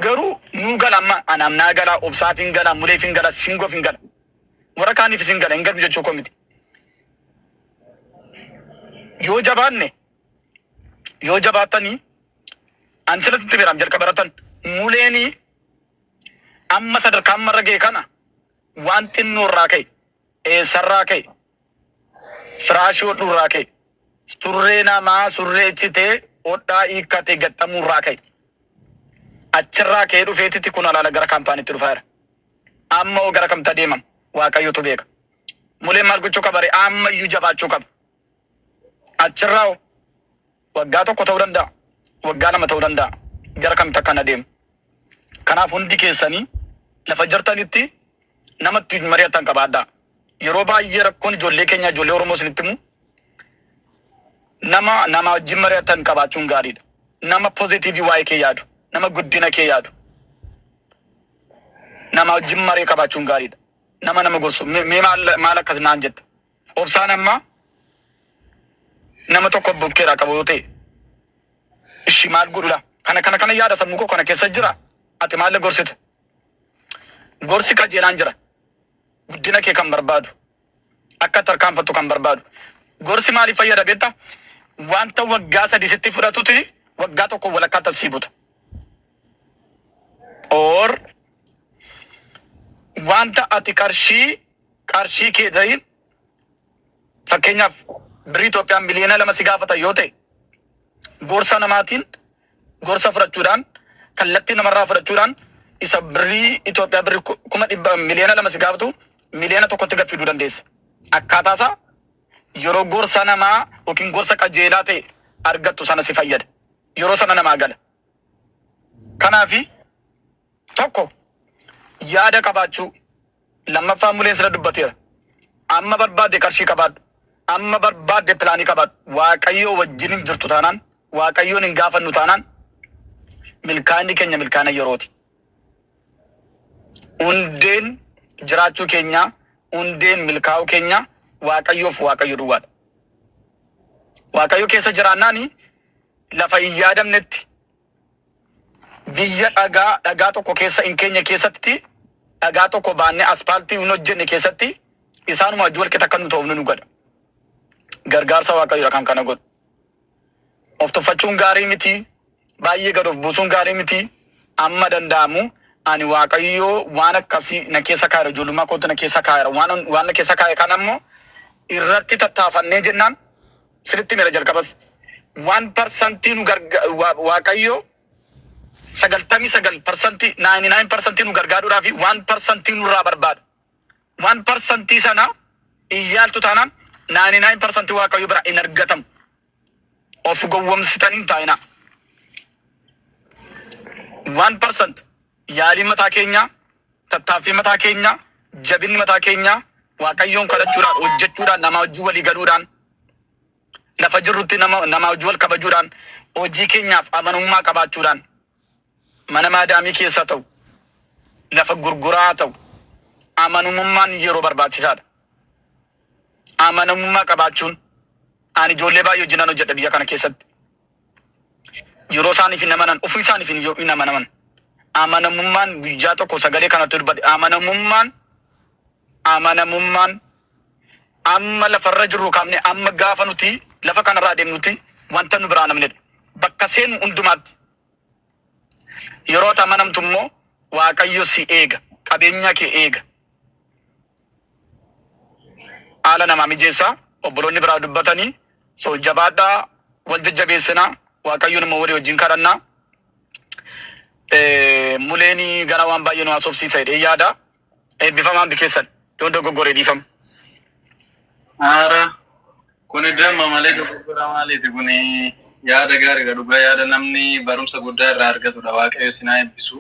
garuu nu galama anamna gala obsaafin gala muleefin gala singofin gala warra kaaniif isin gala hin galu jechuu koo miti. yoo jabaatanii an silatti biram jalqabaratan muleeni amma sadarkaa ammarra ga'e kana waan xinnoo irraa ka'e eessarraa ka'e firaashii hodhuurraa ka'e surree namaa surree citee hodhaa hiikkatee gaxxamuurraa ka'e achirraa ka'ee dhufeetitti kun alaala gara kaampaaniitti dhufaa jira. Amma oo gara kamta deemam waaqayyotu beeka. Muleen maal gochuu qaba ree amma iyyuu jabaachuu qaba. Achirraa waggaa tokko ta'uu danda'a. Waggaa lama ta'uu danda'a. Gara kamta kana deemu. Kanaaf hundi keessanii lafa jirtanitti namatti mari'atan qabaadhaa. Yeroo baay'ee rakkoon ijoollee keenya ijoollee Oromoo isinitti himu nama wajjin mari'atan qabaachuun gaariidha. Nama pozitiivii waa'ee kee yaadu. Nama guddina kee yaadu. Nama wajjin marii qabaachuun gaariidha. Nama gorsu. Mee maal akkas naan jetta. Obsaan amma nama tokko bukkeedhaa qabu yoo ta'e ishi maal godhudha. Kana yaada sammuu koo kana keessa jira. Ati maal gorsita? Gorsi qajeelaan jira. Guddina kee kan barbaadu. Akka tarkaanfattu kan barbaadu. Gorsi maaliif fayyada beektaa? Wanta waggaa 3 sitti fudhatuti waggaa tokko walakkaa tassiibuta. Or wanta ati qarshii kee ta'in fakkeenyaaf birrii Itoophiyaan miliyoona 2 si gaafata yoo ta'e gorsa namaatiin gorsa fudhachuudhaan kallattii namarraa fudhachuudhaan isa birrii Itoophiyaa birrii miliyoona 2 si gaafatu miliyoona 1tti gaffiduu dandeessa. Akkaataa isaa yeroo gorsa namaa yookiin gorsa qajeelaa ta'e argattu sana si fayyada. Yeroo sana namaa gala. Kanaafi tokko yaada qabaachuu lammaffaa muleen sila dubbateera. Amma barbaadde qarshii qabaadhu. Amma barbaadde pilaanii qabaadhu. Waaqayyoo wajjin jirtu taanaan waaqayyoon hin gaafannu taanaan milkaa'inni keenya milkaa'ina yerooti. Hundeen jiraachuu keenya hundeen milkaa'uu keenya waaqayyoof waaqayyo duwwaadha. Waaqayyo keessa jiraannaani lafa hin yaadamnetti biyya dhagaa tokko keessa hin keenya keessatti dhagaa tokko baannee aspaaltii hin hojjenne keessatti isaanuma wajji wal qixa akka nu ta'uuf nu godha. Gargaarsa waaqayyoodha kan kana godhu. Of tuffachuun gaarii miti. Baay'ee gad of buusuun gaarii miti. Amma danda'amu ani waaqayyoo waan akkasii na keessa kaayera ijoollummaa kootti na keessa kaayera waan na keessa kaaye kan ammoo irratti tattaafannee jennaan sirriitti meera jalqabas 1% nu waaqayyoo 99% 99% nu gargaaruudhaa fi 1% nurraa barbaada. 1% sana iyyaaltu taanaan 99% waaqayyo bira hin argatamu. Of gowwomsitanii taa'ina. 1% yaalii mataa keenya, tattaaffii mataa keenya, jabinni mataa keenya waaqayyoon kadhachuudhaan hojjechuudhaan nama wajjin walii galuudhaan lafa jirrutti nama wajjin wal kabajuudhaan hojii keenyaaf amanamummaa qabaachuudhaan mana maadaamii keessa ta'u lafa gurguraa ta'u amanamummaan yeroo barbaachisaadha. Amanamummaa qabaachuun ani ijoollee baay'ee wajjinan hojjedha biyya kana keessatti. Yeroo isaaniif hin amanan ofii isaaniif hin amanaman. Amanamummaan guyyaa tokko sagalee kanatti dubbate amanamummaan amma lafarra jirru kaamne amma gaafa nuti lafa kanarraa deemnuti wanta nu biraa namnedha. Bakka seenu hundumaatti yeroo amanamtu immoo waaqayyo si eega, qabeenya kee eega. Haala namaa mijeessaa obboloonni biraa dubbatanii so jabaadhaa wal jajjabeessinaa waaqayyoon immoo walii wajjin kadhannaa. Muleeni gara waan baay'ee nu haasofsiisa jedhee yaada. Eebbifamaan bikeessan yoon dogoggoree dhiifama. Ara kuni damma malee dogoggora maaliiti kuni yaada gaariidha dhugaa yaada namni barumsa guddaa irraa argatudha. Waaqayyo si haa eebbisu.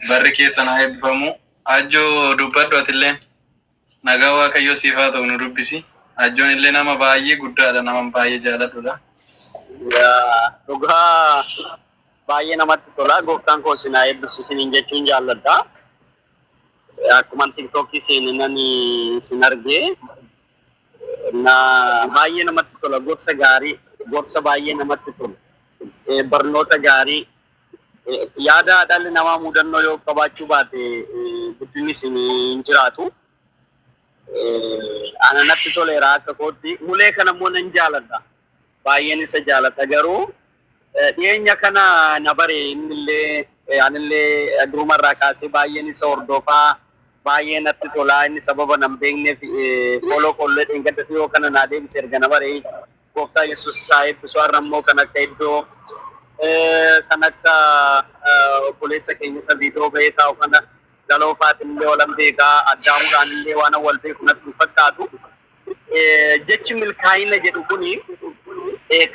Barri keessan haa eebbifamu. Ajjoo dubbadhu atilleen nagaa waaqayyo siif haa ta'u nu dubbisi. Ajjoon illee nama baay'ee guddaadha, nama baay'ee jaaladhudha. Dhugaa baay'ee namatti tola. Gooftaan koo si haa eebbisu isiniin jechuun jaalladha. Akkuma TikTokii seeninani sin argee na baay'ee namatti tola. Gorsa gaarii, gorsa baay'ee namatti tola. Barnoota gaarii yaada dhalli namaa mudannoo yoo qabaachuu baate guddinni sin hin jiraatu. Ana natti toleera akka kootti. Mulee kana immoo nan jaaladha. Baay'een isa jaalladha garuu dhiyeenya kana na bare innillee anillee durumarraa kaasee baay'een isa hordofaa baay'ee natti tolaa inni sababa nan beekneef koloo kollee dheengadda yoo kana naa deebise erga na bare gooftaa Yesuus isaa eebbisu har'a immoo kan akka iddoo kan akka obboleessa keenya sadiitoo bahee taa'u kana galoofaati illee walan beekaa addaamuudhaan illee waan wal beeku natti fakkaatu. Jechi milkaa'ina jedhu kuni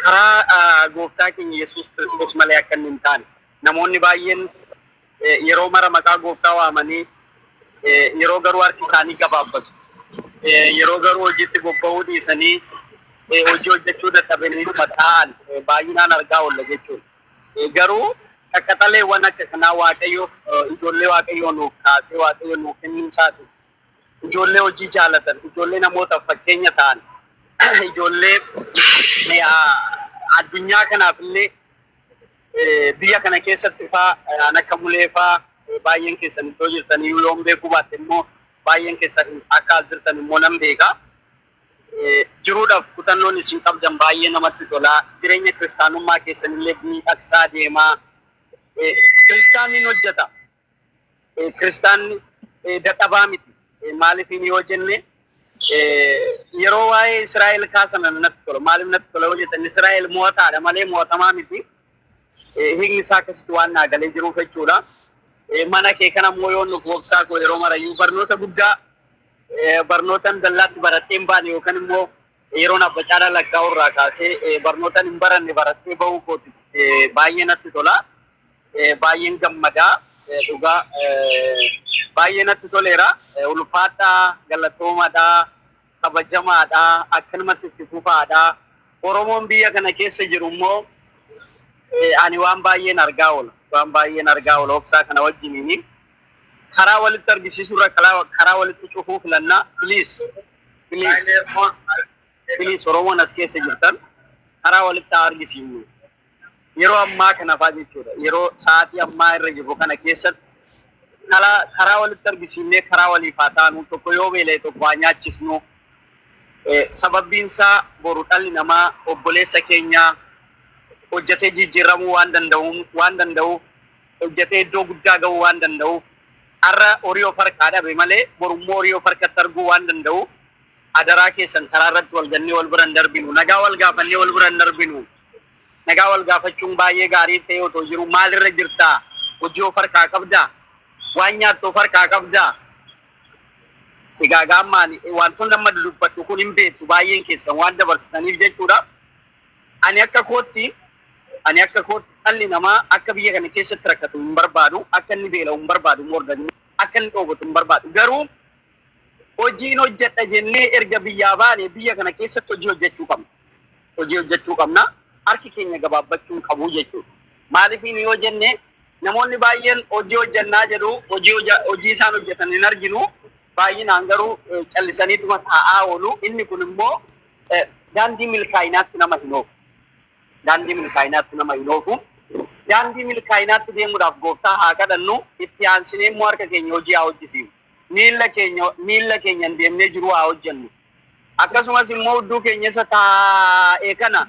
karaa gooftaa keenya Yesuus Kiristoos malee akka inni hin taane namoonni baay'een yeroo mara maqaa gooftaa waamanii yeroo garuu harki isaanii gabaabbatu. Yeroo garuu hojiitti bobba'uu dhiisanii hojii hojjechuu dadhabanii ta'an baay'inaan argaa oolla jechuudha. Garuu qaqqaxaleewwan akka kanaa Waaqayyo ijoollee Waaqayyoo nuuf kaasee Waaqayyo nuuf kennuu isaati. Ijoollee hojii jaalatan, ijoollee namootaaf fakkeenya ta'an, ijoollee addunyaa kanaaf illee biyya kana keessatti fa'aa akka mulee fa'aa baay'een keessan iddoo jirtanii yoo beekuu baatte immoo baay'een keessan akka as jirtan immoo nan beeka. Jiruudhaaf kutannoon isin qabdan baay'ee namatti tola. Jireenya kiristaanummaa keessanillee miidhagsaa deemaa. Kiristaanni hojjeta. Kiristaanni dadhabaa miti. Maaliif yoo jenne yeroo waa'ee Israa'el kaasan natti tola. Maaliif natti tola yoo jettan Israa'el moo'ataadha malee moo'atamaa miti. Hiikni isaa akkasitti waan naagalee jiruuf jechuudha. Mana kee kana immoo yoo nuuf wobsaa koo yeroo marayyuu barnoota guddaa barnootaan dallaatti baratteen baane yookaan immoo yeroon abba caalaa lakkaa'u irraa kaasee barnootaan hin baranne barattee bahuu kooti baay'ee natti tola. Baay'een gammadaa dhugaa baay'ee natti toleera. Ulfaadhaa, galatoomaadhaa, kabajamaadhaa, akkanumatti itti fufaadhaa. Oromoon biyya kana keessa jiru immoo ani waan baay'een argaa oola. Waan baay'een argaa oola obsaa kana wajjiniini. Karaa walitti argisiisurra karaa walitti cufuu filannaa. Please Oromoon as keessa jirtan karaa walitti argisiisu. Yeroo ammaa kana fa'aa jechuudha. Yeroo sa'aatii ammaa irra jiru kana keessatti karaa walitti argisiifnee karaa waliif haa taanu tokko yoo beelee tokko haa nyaachisnu. Sababbiin isaa boru dhalli namaa obboleessa keenyaa hojjetee jijjiiramuu waan danda'uuf hojjetee iddoo guddaa gahuu waan danda'uuf har'a horii of harkaa dhabe malee borummoo horii of harkatti arguu waan danda'uuf adaraa keessan karaa irratti wal gannee wal bira hin darbinu. Nagaa wal gaafannee wal bira hin darbinu. Nagaa wal gaafachuun baay'ee gaarii ta'e otoo jiru maalirra jirtaa? Hojii of harkaa qabdaa? Waan nyaattu of harkaa qabdaa? Egaa gaammaan wantoonni amma dubbadhu kun hin beektu baay'een keessan waan dabarsitaniif jechuudha. Ani akka kootti dhalli namaa akka biyya kana keessatti rakkatu hin barbaadu, akka inni beela'u hin barbaadu, akka inni dhoobatu hin barbaadu. Garuu hojiin hojjedha jennee erga biyyaa baane biyya kana keessatti hojii hojjechuu qabna. Hojii hojjechuu qabna. Harki keenya gabaabbachuu qabu jechuudha. Maaliif yoo jenne namoonni baay'een hojii hojjannaa jedhu hojii isaan hojjetan hin arginu. Baay'inaan garuu callisaniituma taa'aa oolu. Inni kun immoo daandii milkaa'inaatti nama hin oofu. Daandii milkaa'inaatti nama hin oofu. Daandii milkaa'inaatti deemuudhaaf gooftaa haa kadhannu. Itti aansinee immoo harka keenya hojii haa hojjisiifnu. Miilla keenya deemnee jiru haa hojjennu. Akkasumas immoo hudduu keenya isa taa'ee kana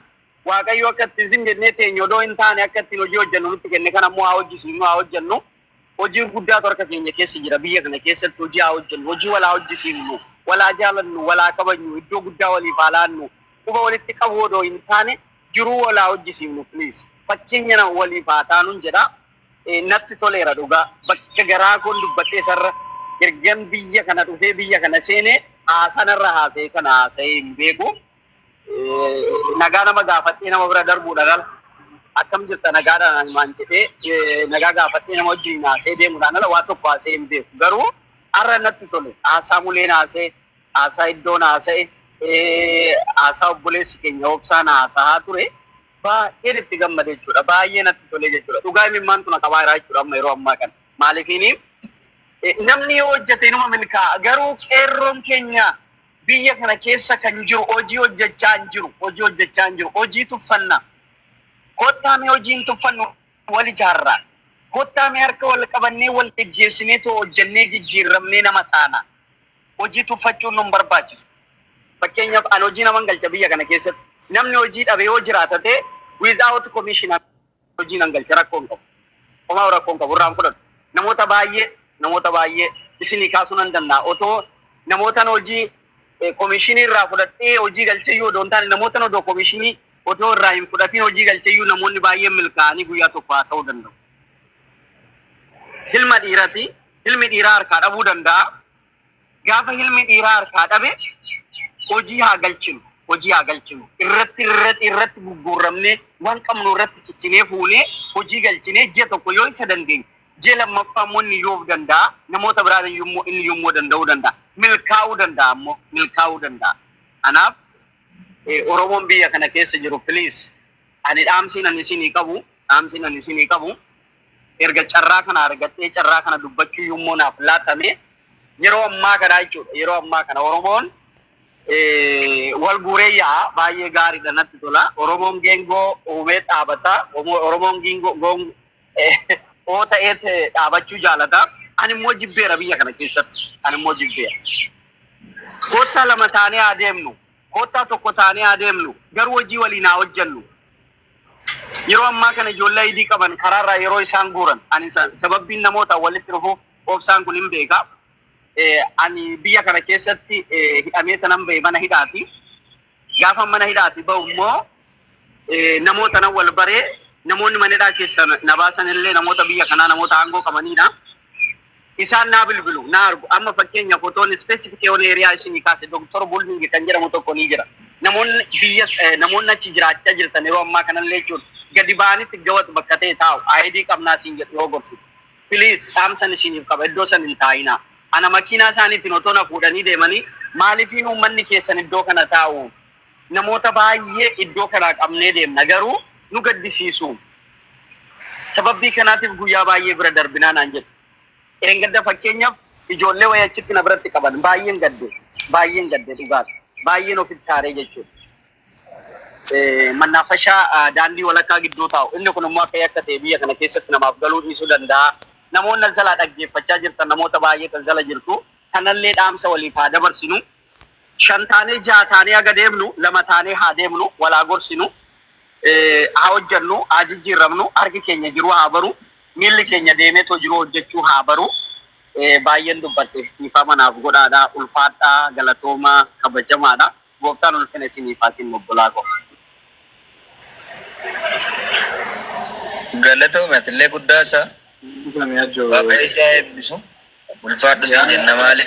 Waaqayyo akka itti zingennee teenye odoo hin taane akka ittiin hojii hojjennu nutti kenne kana immoo haa hojjisiifnu haa hojjennu. Hojii guddaatu harka keenya keessa jira biyya kana keessatti hojii haa hojjennu. Hojii walaa hojjisiifnu, walaa jaalannu, walaa kabajnu, iddoo guddaa waliif haa laannu. Quba walitti qabu odoo hin taane jiruu walaa hojjisiifnu please. Fakkeenya nama waliif haa taanuun jedha. Natti toleera dhugaa. Bakka garaa koon dubbadhee sarara ergan biyya kana dhufee biyya kana seenee haasanarra haasa'ee kana haasa'ee hin beeku. Nagaa nama gaafadhee nama bira darbuudhaan akkam jirta nagaadhaan maan jedhee nagaa gaafadhee nama wajjin haasa'ee deemuudhaan ala waa tokko haasa'ee hin beeku. Garuu har'a natti tole. Haasaa muleen haasa'e, haasaa iddoon haasa'e, haasaa obboleessi keenya obsaan haasa'aa ture. Baay'ee itti gammade jechuudha. Baay'ee natti tole jechuudha. Dhugaa imimmaan tuna qabaa jiraa jechuudha amma yeroo ammaa kana. Maaliifini namni yoo hojjete inuma milkaa'a. Garuu qeerroon keenya biyya kana keessa kan jiru hojii hojjechaa hin jiru. Hojii tuffannaa. Kottaame hojiin tuffannu wal ijaarraa. Kottaa mee harka wal qabannee wal geggeessinee too hojjennee jijjiiramnee nama taana. Hojii tuffachuun nun barbaachisu. Fakkeenyaaf an hojii naman galcha biyya kana keessatti. Namni hojii dhabe yoo jiraata ta'e without commission hojii nan galcha rakkoon qabu. Homaa rakkoon qabu irraan fudhatu. Namoota baay'ee isinii kaasuu nan danda'a. Otoo namootaan hojii komishinii irraa fudhadhee hojii galcheeyyuu odoo hin taane namootaan odoo komishinii otoo irraa hin fudhatiin hojii galcheeyyuu namoonni baay'een milkaa'anii guyyaa tokko haasa'uu danda'u. Ilmi dhiiraa harkaa dhabuu danda'a. Gaafa ilmi dhiiraa harkaa dhabe hojii haa galchinu. Irratti gurguramnee waan qabnu irratti ciccinee fuunee hojii galchinee ji'a tokko yoo isa dandeenye. Ji'a lammaffaa immoo inni yoo danda'a. Namoota biraan inni yommuu danda'uu danda'a. Milkaa'uu danda'a. Kanaaf Oromoon biyya kana keessa jiru please ani dhaamsiin ani isinii qabu. Erga carraa kana argattee carraa kana dubbachuu yommuu naaf laatame yeroo ammaa kana jechuudha. Yeroo ammaa kana Oromoon wal guuree yaa'a baay'ee gaariidha natti tola. Oromoon geengoo uumee dhaabata. Oromoon geengoo oo ta'eet dhaabachuu jaalata. Ani immoo jibbeera biyya kana keessatti. Kottaa lama taanee haa deemnu. Kottaa tokko taanee haa deemnu. Garuu hojii waliin haa hojjennu. Yeroo ammaa kana ijoollee hidii qaban karaarraa yeroo isaan guuran ani sababbiin namoota walitti dhufuuf obsaan kun hin beeka. Ani biyya kana keessatti hidhamee tanan bahe mana hidhaati. Gaafa mana hidhaati bahu immoo namoota nan wal baree namoonni mana hidhaa keessa na baasan illee namoota biyya kanaa namoota aangoo qabanidha. Isaan naa bilbilu naa argu amma fakkeenya fotoon specific yoon eriyaa isinii kaase Dr. Bulhingi kan jedhamu tokko ni jira. Namoonni achi jiraachaa jirtan yeroo ammaa kanallee jechuudha. Gadi ba'anitti gawwatu bakka ta'e taa'u ID qabnaa siin jedhu yoo gorsi. Please dhaamsan isiniif qaba iddoo san hin taa'inaa. Ana makiinaa isaaniitiin otoo na fuudhanii deemanii maaliifiin uummanni keessan iddoo kana taa'u namoota baay'ee iddoo kana qabnee deemna garuu nu gaddisiisu. Sababbii kanaatiif guyyaa baay'ee bira darbinaa naan jedhu. Eengadda fakkeenyaaf ijoollee wayii achitti na biratti qaban baay'een gadde dhugaati. Baay'een ofitti taaree jechuudha. Mannaafashaa daandii walakkaa gidduu taa'u. Inni kun immoo akka ta'e biyya kana keessatti namaaf galuu dhiisuu danda'a. Namoonni azalaa dhaggeeffachaa jirtan namoota baay'ee azala jirtu. Kanallee dhaamsa waliif haa dabarsinu. 5 taanee 6 taanee haga deemnu 2 taanee haa deemnu walaa gorsinu. Haa hojjennu haa jijjiiramnu harki keenya jiru haa baru. Miilli keenya deemee too jiru hojjechuu haa baru. Baay'een dubbadhe dhiifama naaf godhaadhaa ulfaadhaa galatoomaa kabajamaadha. Gooftaan ulfina isiniifaatiin obbolaa qaba. Galatooma atillee guddaa isaa. Waaqayyo isaa eebbisu. Ulfaadhu siin jenna maali?